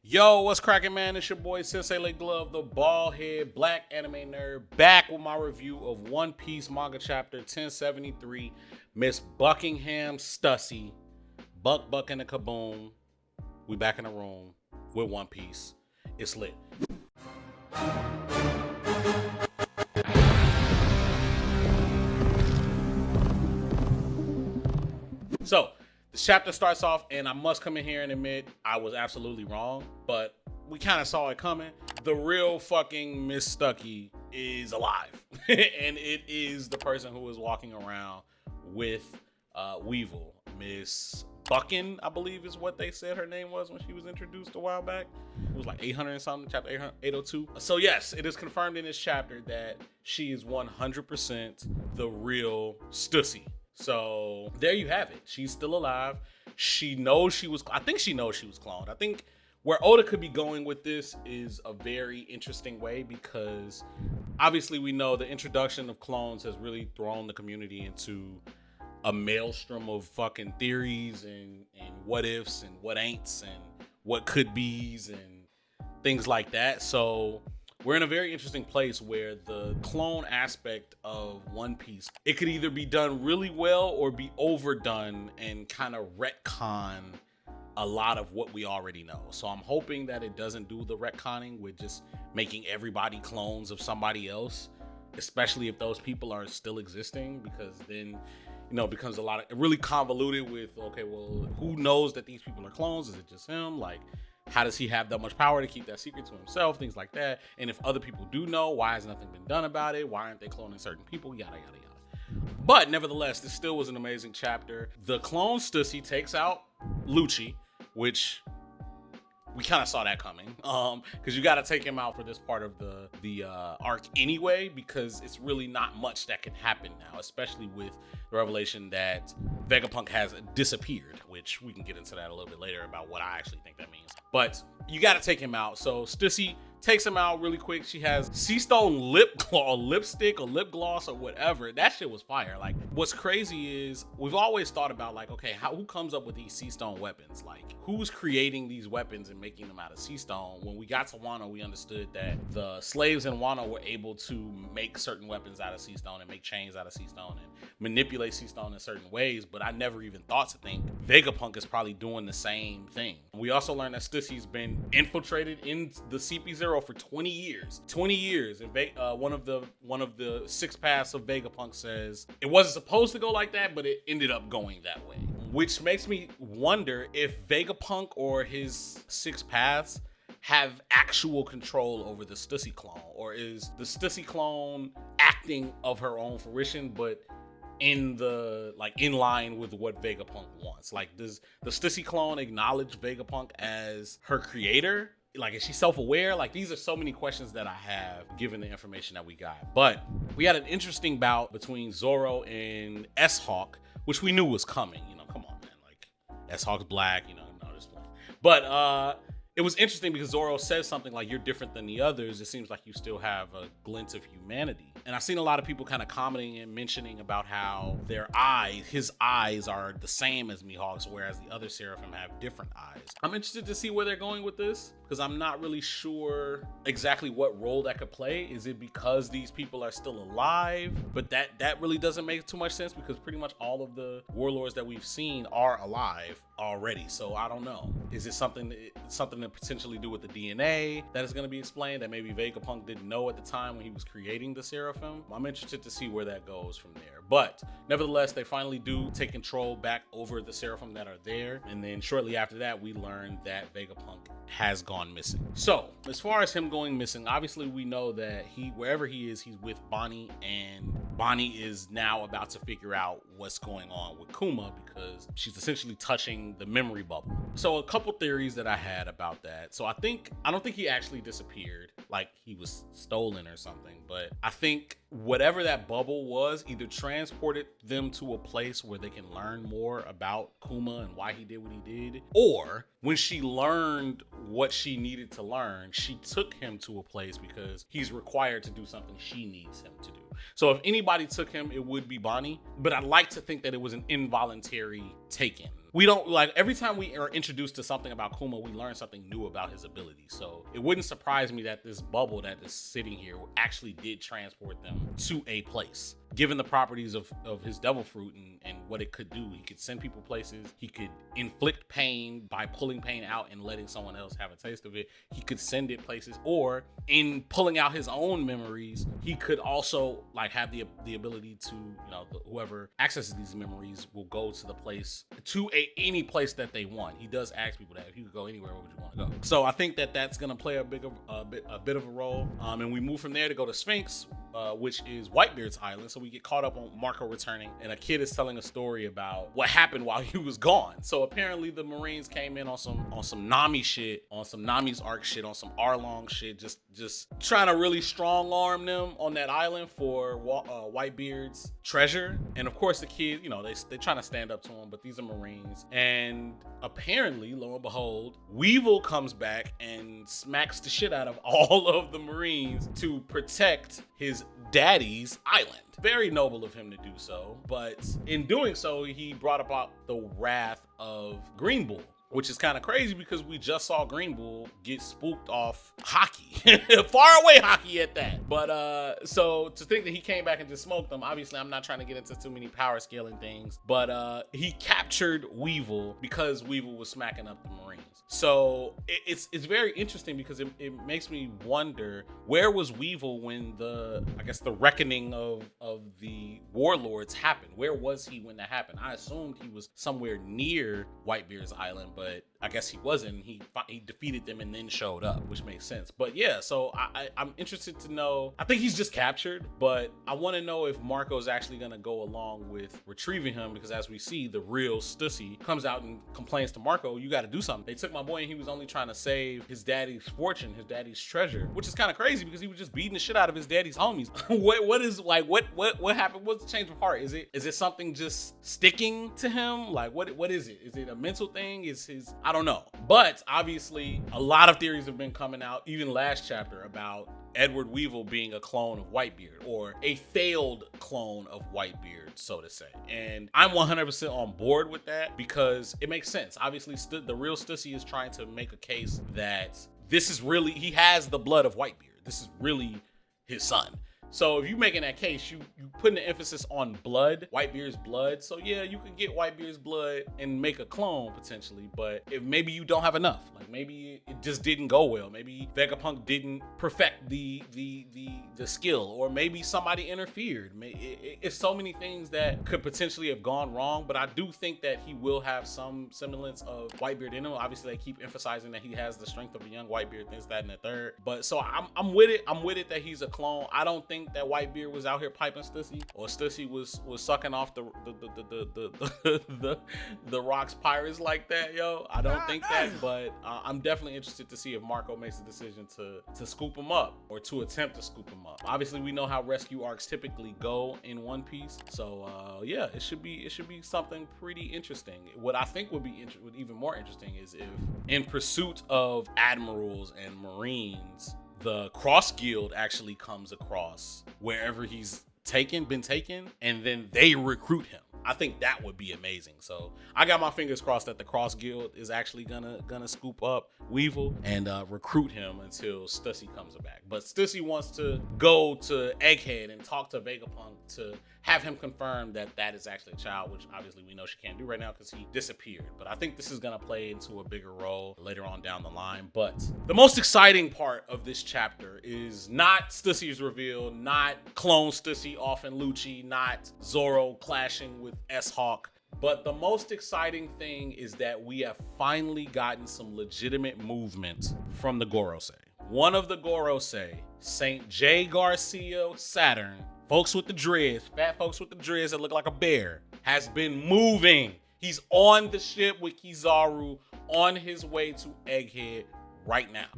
Yo, what's cracking, man? It's your boy Sensei Late Glove, the bald head black anime nerd, back with my review of One Piece manga chapter 1073, Miss Buckingham Stussy, Buck and the Kaboom. We back in the room with One Piece. It's lit. So, the chapter starts off, and I must come in here and admit I was absolutely wrong, but we kind of saw it coming. The real fucking Miss Stucky is alive, and it is the person who is walking around with Weevil. Miss Buckin, I believe is what they said her name was when she was introduced a while back. It was like 800 and something, chapter 802. So yes, it is confirmed in this chapter that she is 100% the real Stussy. So there you have it. She's still alive. She knows she was, I think she knows she was cloned. I think where Oda could be going with this is a very interesting way, because obviously we know the introduction of clones has really thrown the community into a maelstrom of fucking theories and what ifs and what ain'ts and what could be's and things like that. So we're in a very interesting place where the clone aspect of One Piece, it could either be done really well or be overdone and kind of retcon a lot of what we already know. So I'm hoping that it doesn't do the retconning with just making everybody clones of somebody else, especially if those people are still existing, because then, you know, it becomes a lot of really convoluted with, okay, well, who knows that these people are clones? Is it just him? Like, how does he have that much power to keep that secret to himself? Things like that. And if other people do know, why has nothing been done about it? Why aren't they cloning certain people? Yada, yada, yada. But nevertheless, this still was an amazing chapter. The clone Stussy takes out Lucci, which we kind of saw that coming, because you got to take him out for this part of the arc anyway, because it's really not much that can happen now, especially with the revelation that Vegapunk has disappeared, which we can get into that a little bit later about what I actually think that means. But you got to take him out. So Stussy takes him out really quick. She has sea stone lipstick or lip gloss or whatever. That shit was fire. Like, what's crazy is we've always thought about, like, okay, who comes up with these sea stone weapons? Like, who's creating these weapons and making them out of sea stone? When we got to Wano, we understood that the slaves in Wano were able to make certain weapons out of sea stone and make chains out of sea stone and manipulate sea stone in certain ways. But I never even thought to think Vegapunk is probably doing the same thing. We also learned that Stussy's been infiltrated in the CP0 for 20 years. 20 years. And one of the six paths of Vegapunk says it wasn't supposed to go like that, but it ended up going that way. Which makes me wonder if Vegapunk or his six paths have actual control over the Stussy clone, or is the Stussy clone acting of her own fruition, but in line with what Vegapunk wants? Like, does the Stussy clone acknowledge Vegapunk as her creator? Like, is she self-aware? Like, these are so many questions that I have given the information that we got. But we had an interesting bout between Zoro and S-Hawk, which we knew was coming. You know, come on, man. Like, S-Hawk's black, you know, this point. But it was interesting because Zoro says something like, you're different than the others. It seems like you still have a glint of humanity. And I've seen a lot of people kind of commenting and mentioning about how his eyes are the same as Mihawk's, whereas the other Seraphim have different eyes. I'm interested to see where they're going with this, because I'm not really sure exactly what role that could play. Is it because these people are still alive? But that really doesn't make too much sense, because pretty much all of the warlords that we've seen are alive already. So I don't know. Is it something to potentially do with the DNA that is going to be explained that maybe Vegapunk didn't know at the time when he was creating the Seraphim? I'm interested to see where that goes from there. But nevertheless, they finally do take control back over the Seraphim that are there. And then shortly after that, we learn that Vegapunk has gone missing. So as far as him going missing, obviously we know that wherever he is, he's with Bonnie, and Bonnie is now about to figure out what's going on with Kuma, because she's essentially touching the memory bubble. So a couple theories that I had about that. So I don't think he actually disappeared, like he was stolen or something, but I think whatever that bubble was either transported them to a place where they can learn more about Kuma and why he did what he did, or when she learned what she needed to learn, she took him to a place because he's required to do something she needs him to do. So if anybody took him, it would be Bonnie, but I'd like to think that it was an involuntary taken, we don't like every time we are introduced to something about Kuma, we learn something new about his abilities. So it wouldn't surprise me that this bubble that is sitting here actually did transport them to a place. Given the properties of his devil fruit and what it could do, he could send people places. He could inflict pain by pulling pain out and letting someone else have a taste of it. He could send it places, or in pulling out his own memories, he could also like have the ability to, whoever accesses these memories will go to the place, to any place that they want. He does ask people that if you could go anywhere, where would you want to go? So I think that that's gonna play a bit of a role. And we move from there to go to Sphinx, which is Whitebeard's island. So we get caught up on Marco returning, and a kid is telling a story about what happened while he was gone. So apparently the Marines came in on some Nami shit, on some Nami's arc shit, on some Arlong shit, just trying to really strong arm them on that island for Whitebeard's treasure. And of course the kid, they trying to stand up to him, but these are Marines. And apparently, lo and behold, Weevil comes back and smacks the shit out of all of the Marines to protect his daddy's island. Very noble of him to do so, but in doing so, he brought about the wrath of Green Bull, which is kind of crazy because we just saw Green Bull get spooked off hockey. Far away hockey at that. But so to think that he came back and just smoked them, obviously I'm not trying to get into too many power scaling things, but he captured Weevil because Weevil was smacking up the Marines. So it's very interesting because it makes me wonder, where was Weevil when the reckoning of the warlords happened? Where was he when that happened? I assumed he was somewhere near Whitebeard's island, but I guess he wasn't. He defeated them and then showed up, which makes sense. But yeah, so I'm interested to know. I think he's just captured, but I want to know if Marco's actually going to go along with retrieving him, because as we see, the real Stussy comes out and complains to Marco, you got to do something. They took my boy and he was only trying to save his daddy's fortune, his daddy's treasure, which is kind of crazy because he was just beating the shit out of his daddy's homies. What happened? What's the change of heart? Is it something just sticking to him? Like what is it? Is it a mental thing? I don't know. But obviously a lot of theories have been coming out, even last chapter, about Edward Weevil being a clone of Whitebeard, or a failed clone of Whitebeard, so to say. And I'm 100% on board with that because it makes sense. Obviously, the real Stussy is trying to make a case that this is really, he has the blood of Whitebeard. This is really his son. So if you making that case, you putting the emphasis on blood, Whitebeard's blood. So yeah, you could get Whitebeard's blood and make a clone potentially, but if maybe you don't have enough, like maybe it just didn't go well. Maybe Vegapunk didn't perfect the skill, or maybe somebody interfered. It's so many things that could potentially have gone wrong, but I do think that he will have some semblance of Whitebeard in him. Obviously, they keep emphasizing that he has the strength of a young Whitebeard, this, that, and the third. But so I'm with it. I'm with it that he's a clone. I don't think that Whitebeard was out here piping Stussy, or Stussy was sucking off the Rock's pirates like that, yo. I don't think that, but I'm definitely interested to see if Marco makes the decision to scoop him up, or to attempt to scoop him up. Obviously, we know how rescue arcs typically go in One Piece, so yeah, it should be something pretty interesting. What I think would be even more interesting is if, in pursuit of admirals and marines, the Cross Guild actually comes across wherever he's been taken, and then they recruit him. I think that would be amazing. So I got my fingers crossed that the Cross Guild is actually gonna scoop up Weevil and recruit him until Stussy comes back. But Stussy wants to go to Egghead and talk to Vegapunk to have him confirm that is actually a child, which obviously we know she can't do right now because he disappeared. But I think this is gonna play into a bigger role later on down the line. But the most exciting part of this chapter is not Stussy's reveal, not clone Stussy off in Lucci, not Zoro clashing with S-Hawk. But the most exciting thing is that we have finally gotten some legitimate movement from the Gorosei. One of the Gorosei, St. J. Garcia Saturn, folks with the dreads, fat folks with the dreads that look like a bear, has been moving. He's on the ship with Kizaru on his way to Egghead right now.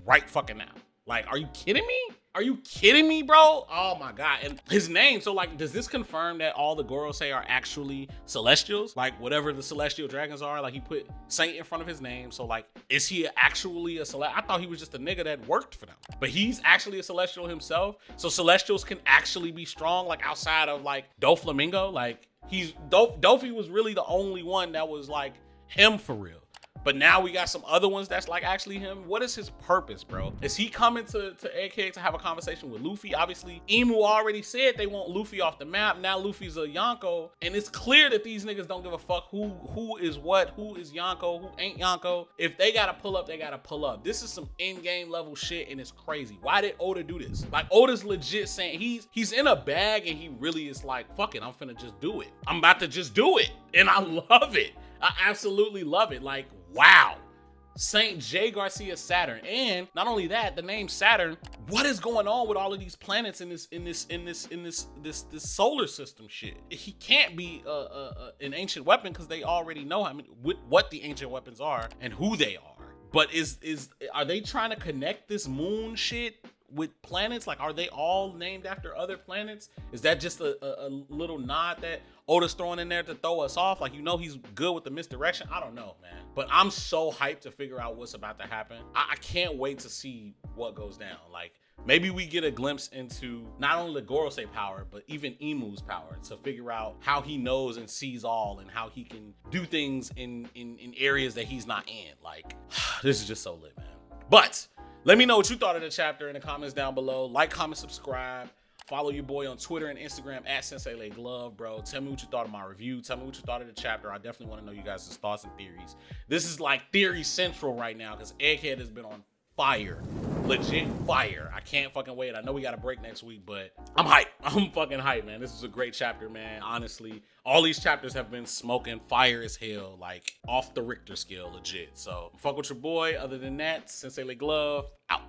Right fucking now. Like, are you kidding me? Are you kidding me, bro? Oh my God. And his name, so like, does this confirm that all the Gorosei are actually Celestials? Like, whatever the Celestial Dragons are, like he put Saint in front of his name. So like, is he actually a Celestial? I thought he was just a nigga that worked for them. But he's actually a Celestial himself. So Celestials can actually be strong, like outside of like Doflamingo. Like, Dofi was really the only one that was like him for real. But now we got some other ones that's like actually him. What is his purpose, bro? Is he coming to AK to have a conversation with Luffy? Obviously, Emu already said they want Luffy off the map. Now Luffy's a Yonko. And it's clear that these niggas don't give a fuck who is what, who is Yonko, who ain't Yonko. If they gotta pull up, they gotta pull up. This is some in-game level shit and it's crazy. Why did Oda do this? Like, Oda's legit saying he's in a bag and he really is like, fuck it, I'm finna just do it. I'm about to just do it. And I love it. I absolutely love it. Like, wow. Saint J. Garcia Saturn. And not only that, the name Saturn, what is going on with all of these planets in this solar system shit? He can't be an ancient weapon because they already know what the ancient weapons are and who they are. But are they trying to connect this moon shit with planets? Like, are they all named after other planets? Is that just a little nod that Oda's throwing in there to throw us off? Like, he's good with the misdirection. I don't know, man. But I'm so hyped to figure out what's about to happen. I can't wait to see what goes down. Like, maybe we get a glimpse into not only the Gorosei power, but even Emu's power to figure out how he knows and sees all and how he can do things in areas that he's not in. Like, this is just so lit, man. But let me know what you thought of the chapter in the comments down below. Like, comment, subscribe. Follow your boy on Twitter and Instagram at SenseiLayGlove, bro. Tell me what you thought of my review. Tell me what you thought of the chapter. I definitely want to know you guys' thoughts and theories. This is like theory central right now because Egghead has been on fire. Legit fire. I can't fucking wait. I know we got a break next week, but I'm hyped. I'm fucking hyped, man. This is a great chapter, man. Honestly, all these chapters have been smoking fire as hell, like off the Richter scale, legit. So fuck with your boy. Other than that, Sensei Glove out.